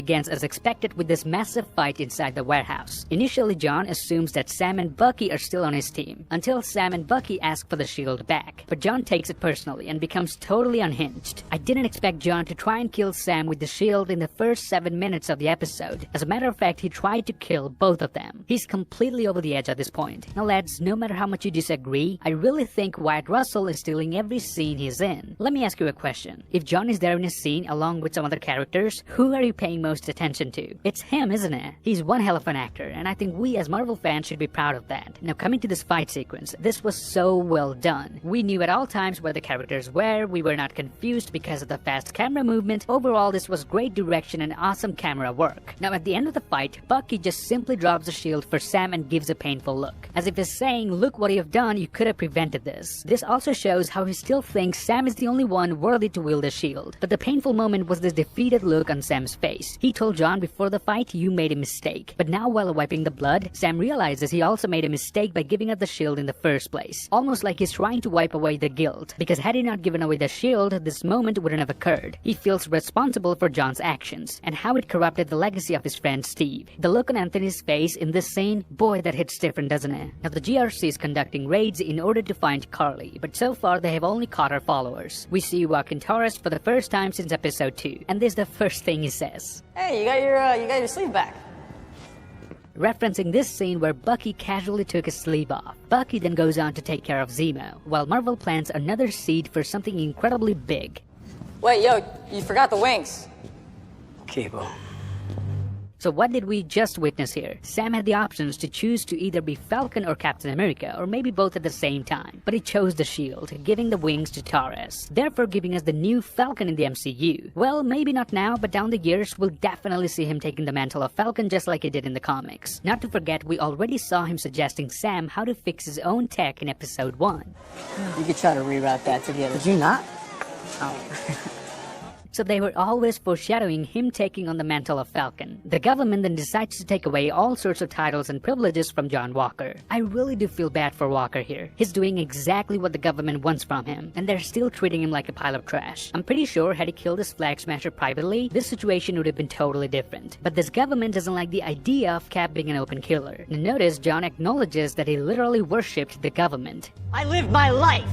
begins as expected with this massive fight inside the warehouse. Initially, John assumes that Sam and Bucky are still on his team, until Sam and Bucky ask for the shield back. But John takes it personally and becomes totally unhinged. I didn't expect John to try and kill Sam with the shield in the first 7 minutes of the episode. As a matter of fact, he tried to kill both of them. He's completely over the edge at this point. Now lads, no matter how much you disagree, I really think Wyatt Russell is stealing every scene he's in. Let me ask you a question. If John is there in a scene along with some other characters, who are you paying most attention to? It's him, isn't it? He's one hell of an actor, and I think we as Marvel fans should be proud of that. Now coming to this fight sequence, this was so well done. We knew at all times where the characters were, we were not confused because of the fast camera movement. Overall, this was great direction and awesome camera work. Now at the end of the fight, Bucky just simply drops the shield for Sam and gives a painful look, as if he's saying, look what you've done, you could have prevented this. This also shows how he still thinks Sam is the only one worthy to wield a shield. But the painful moment was this defeated look on Sam's face. He told John before the fight, you made a mistake. But now while wiping the blood, Sam realizes he also made a mistake by giving up the shield in the first place. Almost like he's trying to wipe away the guilt, because had he not given away the shield, this moment wouldn't have occurred. He feels responsible for John's actions, and how it corrupted the legacy of his friend Steve. The look on Anthony's face in this scene, boy, that hits different, doesn't it? Now the GRC is conducting raids in order to find Carly, but so far they have only caught her followers. We see Joaquin Torres for the first time since episode 2, and this is the first thing he says. Hey, you got your sleeve back. Referencing this scene where Bucky casually took his sleeve off. Bucky then goes on to take care of Zemo, while Marvel plans another seed for something incredibly big. Wait, yo, you forgot the wings. Okay, bro. So what did we just witness here? Sam had the options to choose to either be Falcon or Captain America, or maybe both at the same time. But he chose the shield, giving the wings to Torres, therefore giving us the new Falcon in the MCU. Well, maybe not now, but down the years, we'll definitely see him taking the mantle of Falcon just like he did in the comics. Not to forget, we already saw him suggesting Sam how to fix his own tech in episode 1. You could try to reroute that together. Did you not? Oh. So they were always foreshadowing him taking on the mantle of Falcon. The government then decides to take away all sorts of titles and privileges from John Walker. I really do feel bad for Walker here. He's doing exactly what the government wants from him, and they're still treating him like a pile of trash. I'm pretty sure had he killed his flag smasher privately, this situation would have been totally different. But this government doesn't like the idea of Cap being an open killer. And notice John acknowledges that he literally worshipped the government. I lived my life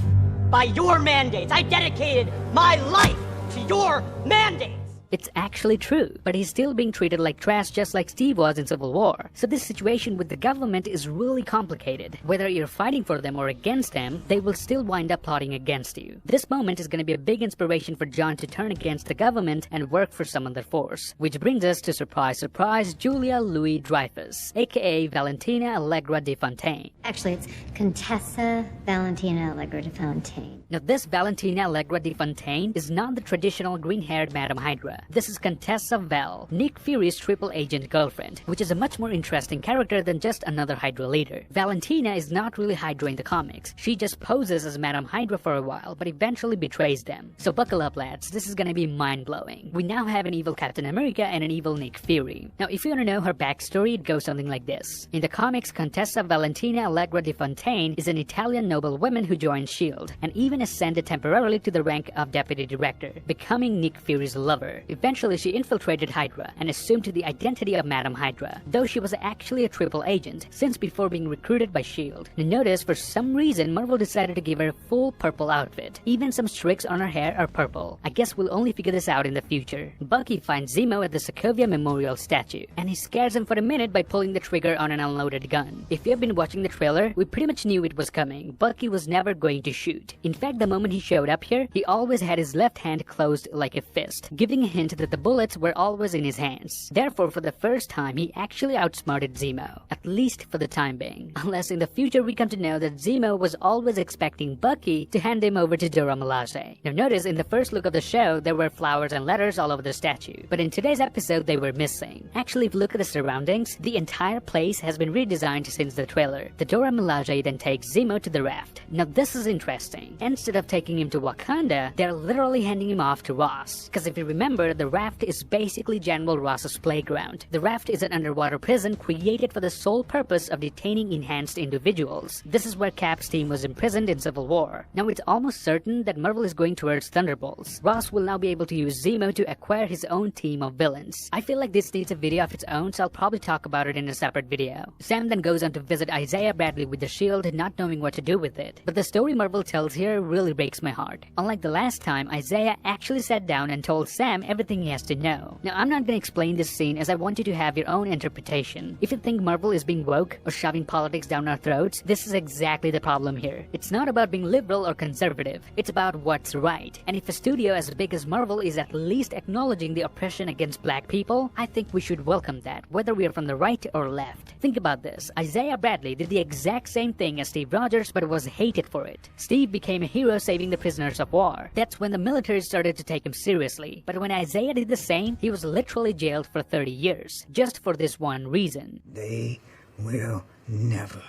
by your mandates. I dedicated my life to your mandates. It's actually true, but he's still being treated like trash just like Steve was in Civil War. So this situation with the government is really complicated. Whether you're fighting for them or against them, they will still wind up plotting against you. This moment is going to be a big inspiration for John to turn against the government and work for some other force. Which brings us to surprise, surprise, Julia Louis-Dreyfus, aka Valentina Allegra de Fontaine. Actually, it's Contessa Valentina Allegra de Fontaine. Now this Valentina Allegra de Fontaine is not the traditional green-haired Madame Hydra. This is Contessa Val, Nick Fury's triple agent girlfriend, which is a much more interesting character than just another Hydra leader. Valentina is not really Hydra in the comics. She just poses as Madame Hydra for a while, but eventually betrays them. So buckle up lads, this is gonna be mind-blowing. We now have an evil Captain America and an evil Nick Fury. Now if you wanna know her backstory, it goes something like this. In the comics, Contessa Valentina Allegra de Fontaine is an Italian noblewoman who joined S.H.I.E.L.D. and even ascended temporarily to the rank of deputy director, becoming Nick Fury's lover. Eventually, she infiltrated Hydra and assumed the identity of Madame Hydra, though she was actually a triple agent, since before being recruited by S.H.I.E.L.D. And notice, for some reason, Marvel decided to give her a full purple outfit. Even some streaks on her hair are purple. I guess we'll only figure this out in the future. Bucky finds Zemo at the Sokovia Memorial statue, and he scares him for a minute by pulling the trigger on an unloaded gun. If you have been watching the trailer, we pretty much knew it was coming. Bucky was never going to shoot. In fact, the moment he showed up here, he always had his left hand closed like a fist, giving a hint that the bullets were always in his hands. Therefore, for the first time, he actually outsmarted Zemo, at least for the time being. Unless in the future we come to know that Zemo was always expecting Bucky to hand him over to Dora Milaje. Now notice, in the first look of the show, there were flowers and letters all over the statue, but in today's episode they were missing. Actually, if you look at the surroundings, the entire place has been redesigned since the trailer. The Dora Milaje then takes Zemo to the raft. Now this is interesting. Instead of taking him to Wakanda, they're literally handing him off to Ross. Because if you remember, Remember, the raft is basically General Ross's playground. The raft is an underwater prison created for the sole purpose of detaining enhanced individuals. This is where Cap's team was imprisoned in Civil War. Now it's almost certain that Marvel is going towards Thunderbolts. Ross will now be able to use Zemo to acquire his own team of villains. I feel like this needs a video of its own, so I'll probably talk about it in a separate video. Sam then goes on to visit Isaiah Bradley with the shield, not knowing what to do with it. But the story Marvel tells here really breaks my heart. Unlike the last time, Isaiah actually sat down and told Sam everything he has to know. Now I'm not gonna explain this scene as I want you to have your own interpretation. If you think Marvel is being woke or shoving politics down our throats, this is exactly the problem here. It's not about being liberal or conservative, it's about what's right. And if a studio as big as Marvel is at least acknowledging the oppression against black people, I think we should welcome that, whether we are from the right or left. Think about this. Isaiah Bradley did the exact same thing as Steve Rogers, but was hated for it. Steve became a hero saving the prisoners of war. That's when the military started to take him seriously. But when Isaiah did the same, he was literally jailed for 30 years, just for this one reason. They will never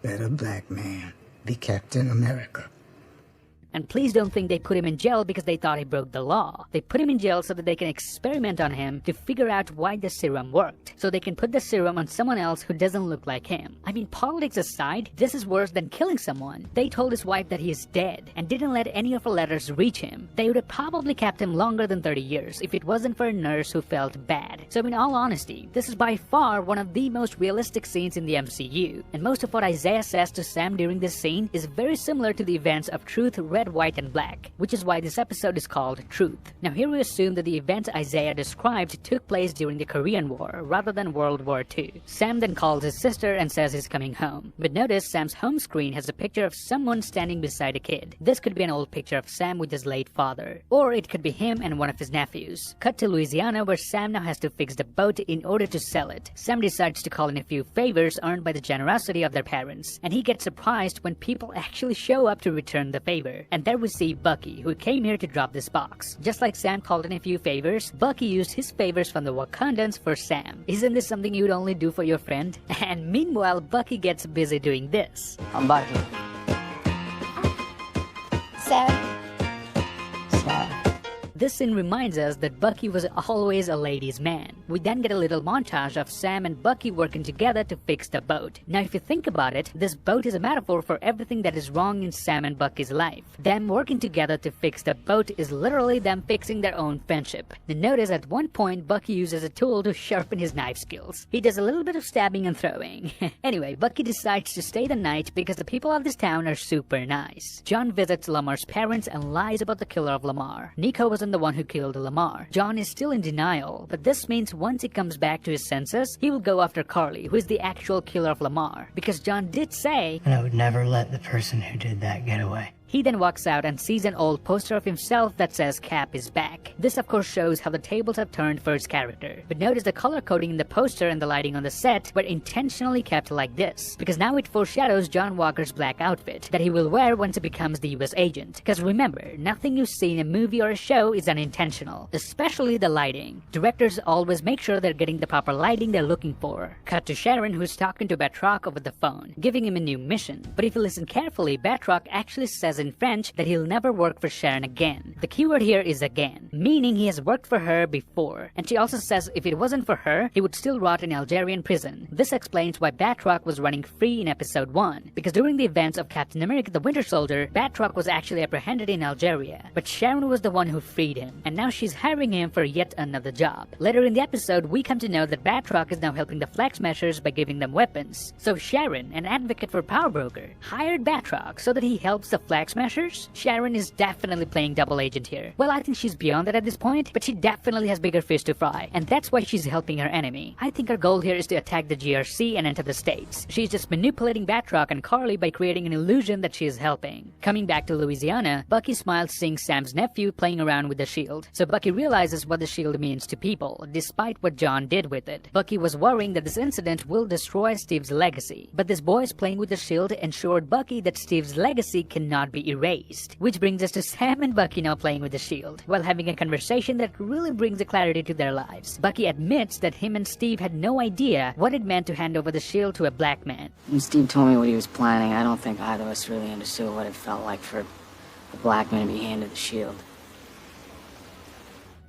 let a black man be Captain America. And please don't think they put him in jail because they thought he broke the law. They put him in jail so that they can experiment on him to figure out why the serum worked. So they can put the serum on someone else who doesn't look like him. I mean, politics aside, this is worse than killing someone. They told his wife that he is dead and didn't let any of her letters reach him. They would have probably kept him longer than 30 years if it wasn't for a nurse who felt bad. So in all honesty, this is by far one of the most realistic scenes in the MCU. And most of what Isaiah says to Sam during this scene is very similar to the events of Truth, Red, White, and Black, which is why this episode is called Truth. Now here we assume that the events Isaiah described took place during the Korean War rather than World War II. Sam then calls his sister and says he's coming home. But notice Sam's home screen has a picture of someone standing beside a kid. This could be an old picture of Sam with his late father. Or it could be him and one of his nephews. Cut to Louisiana where Sam now has to fix the boat in order to sell it. Sam decides to call in a few favors earned by the generosity of their parents. And he gets surprised when people actually show up to return the favor. And there we see Bucky, who came here to drop this box. Just like Sam called in a few favors, Bucky used his favors from the Wakandans for Sam. Isn't this something you'd only do for your friend? And meanwhile, Bucky gets busy doing this. I'm Bucky. Sarah. This scene reminds us that Bucky was always a ladies' man. We then get a little montage of Sam and Bucky working together to fix the boat. Now if you think about it, this boat is a metaphor for everything that is wrong in Sam and Bucky's life. Them working together to fix the boat is literally them fixing their own friendship. Then notice at one point Bucky uses a tool to sharpen his knife skills. He does a little bit of stabbing and throwing. Anyway, Bucky decides to stay the night because the people of this town are super nice. John visits Lamar's parents and lies about the killer of Lamar. Nico was the one who killed Lamar. John is still in denial, but this means once he comes back to his senses, he will go after Carly, who is the actual killer of Lamar, because John did say, "And I would never let the person who did that get away." He then walks out and sees an old poster of himself that says Cap is back. This of course shows how the tables have turned for his character. But notice the color coding in the poster and the lighting on the set were intentionally kept like this, because now it foreshadows John Walker's black outfit that he will wear once he becomes the US agent. Because remember, nothing you see in a movie or a show is unintentional, especially the lighting. Directors always make sure they're getting the proper lighting they're looking for. Cut to Sharon, who's talking to Batroc over the phone, giving him a new mission. But if you listen carefully, Batroc actually says in French that he'll never work for Sharon again. The keyword here is again, meaning he has worked for her before. And she also says if it wasn't for her, he would still rot in Algerian prison. This explains why Batroc was running free in episode 1, because during the events of Captain America the Winter Soldier, Batroc was actually apprehended in Algeria, but Sharon was the one who freed him, and now she's hiring him for yet another job. Later in the episode, we come to know that Batroc is now helping the Flag Smashers by giving them weapons. So Sharon, an advocate for Power Broker, hired Batroc so that he helps the Flag Smashers? Sharon is definitely playing double agent here. Well, I think she's beyond that at this point, but she definitely has bigger fish to fry, and that's why she's helping her enemy. I think her goal here is to attack the GRC and enter the States. She's just manipulating Batroc and Carly by creating an illusion that she is helping. Coming back to Louisiana, Bucky smiles seeing Sam's nephew playing around with the shield. So Bucky realizes what the shield means to people, despite what John did with it. Bucky was worrying that this incident will destroy Steve's legacy, but this boy playing with the shield ensured Bucky that Steve's legacy cannot be erased. Which brings us to Sam and Bucky now playing with the shield, while having a conversation that really brings a clarity to their lives. Bucky admits that him and Steve had no idea what it meant to hand over the shield to a black man. When Steve told me what he was planning, I don't think either of us really understood what it felt like for a black man to be handed the shield.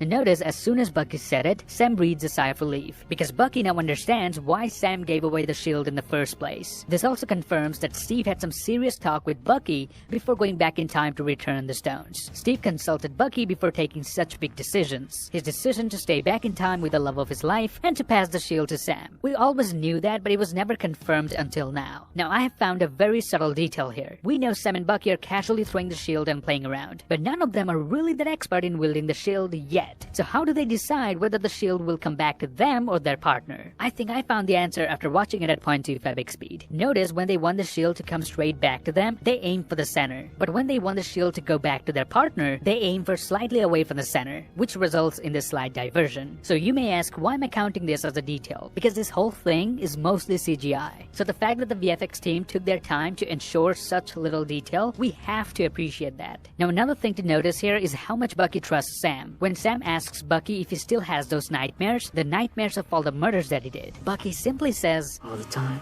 And notice as soon as Bucky said it, Sam breathes a sigh of relief, because Bucky now understands why Sam gave away the shield in the first place. This also confirms that Steve had some serious talk with Bucky before going back in time to return the stones. Steve consulted Bucky before taking such big decisions. His decision to stay back in time with the love of his life and to pass the shield to Sam. We always knew that, but it was never confirmed until now. Now I have found a very subtle detail here. We know Sam and Bucky are casually throwing the shield and playing around, but none of them are really that expert in wielding the shield yet. So how do they decide whether the shield will come back to them or their partner? I think I found the answer after watching it at 0.25x speed. Notice when they want the shield to come straight back to them, they aim for the center. But when they want the shield to go back to their partner, they aim for slightly away from the center, which results in this slight diversion. So you may ask, why am I counting this as a detail? Because this whole thing is mostly CGI. So the fact that the VFX team took their time to ensure such little detail, we have to appreciate that. Now another thing to notice here is how much Bucky trusts Sam. When Sam asks Bucky if he still has those nightmares, the nightmares of all the murders that he did, Bucky simply says, All the time.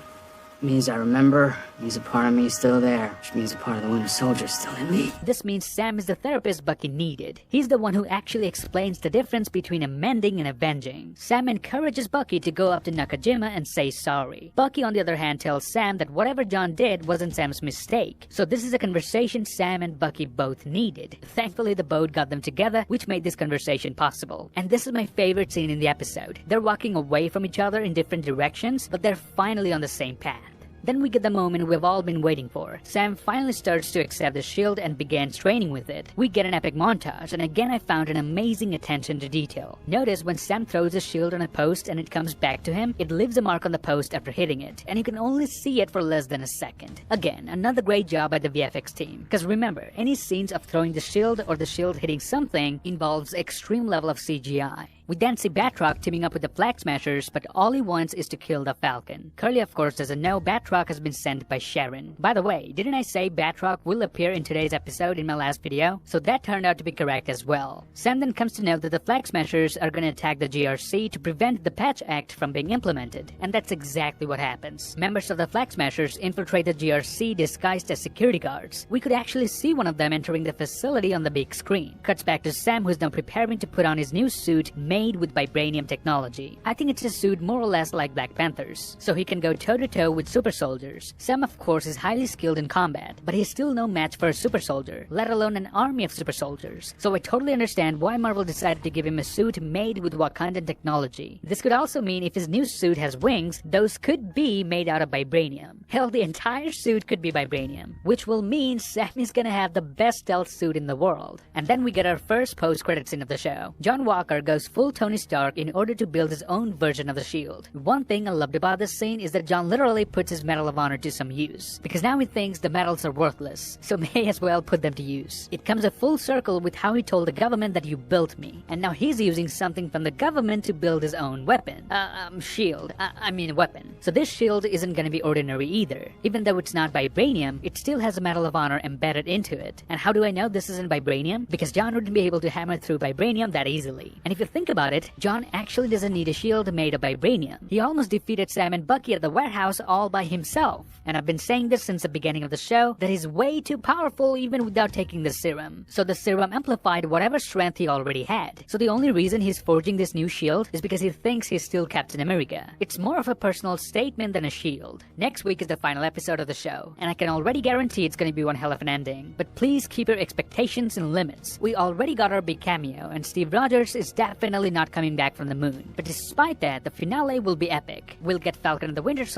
Means I remember, means a part of me is still there, which means a part of the Winter Soldier is still in me. This means Sam is the therapist Bucky needed. He's the one who actually explains the difference between amending and avenging. Sam encourages Bucky to go up to Nakajima and say sorry. Bucky on the other hand tells Sam that whatever John did wasn't Sam's mistake. So this is a conversation Sam and Bucky both needed. Thankfully the boat got them together, which made this conversation possible. And this is my favorite scene in the episode. They're walking away from each other in different directions, but they're finally on the same path. Then we get the moment we've all been waiting for. Sam finally starts to accept the shield and begins training with it. We get an epic montage, and again I found an amazing attention to detail. Notice when Sam throws the shield on a post and it comes back to him, it leaves a mark on the post after hitting it, and you can only see it for less than a second. Again, another great job by the VFX team. Because remember, any scenes of throwing the shield or the shield hitting something involves extreme level of CGI. We then see Batroc teaming up with the Flag Smashers, but all he wants is to kill the Falcon. Curly of course doesn't know Batroc has been sent by Sharon. By the way, didn't I say Batroc will appear in today's episode in my last video? So that turned out to be correct as well. Sam then comes to know that the Flag Smashers are gonna attack the GRC to prevent the Patch Act from being implemented. And that's exactly what happens. Members of the Flag Smashers infiltrate the GRC disguised as security guards. We could actually see one of them entering the facility on the big screen. Cuts back to Sam, who's now preparing to put on his new suit made with vibranium technology. I think it's a suit more or less like Black Panther's, so he can go toe-to-toe with super soldiers. Sam of course is highly skilled in combat, but he's still no match for a super soldier, let alone an army of super soldiers. So I totally understand why Marvel decided to give him a suit made with Wakandan technology. This could also mean if his new suit has wings, those could be made out of vibranium. Hell, the entire suit could be vibranium, which will mean Sam is gonna have the best stealth suit in the world. And then we get our first post-credit scene of the show. John Walker goes full Tony Stark in order to build his own version of the shield. One thing I loved about this scene is that John literally puts his Medal of Honor to some use, because now he thinks the medals are worthless, so may as well put them to use. It comes a full circle with how he told the government that you built me, and now he's using something from the government to build his own weapon. Shield. I mean weapon. So this shield isn't gonna be ordinary either. Even though it's not vibranium, it still has a Medal of Honor embedded into it. And how do I know this isn't vibranium? Because John wouldn't be able to hammer through vibranium that easily. And if you think about it, John actually doesn't need a shield made of vibranium. He almost defeated Sam and Bucky at the warehouse all by himself. And I've been saying this since the beginning of the show, that he's way too powerful even without taking the serum. So the serum amplified whatever strength he already had. So the only reason he's forging this new shield is because he thinks he's still Captain America. It's more of a personal statement than a shield. Next week is the final episode of the show, and I can already guarantee it's gonna be one hell of an ending. But please keep your expectations in limits. We already got our big cameo, and Steve Rogers is definitely not coming back from the moon. But despite that, the finale will be epic. We'll get Falcon and the Winter Soldier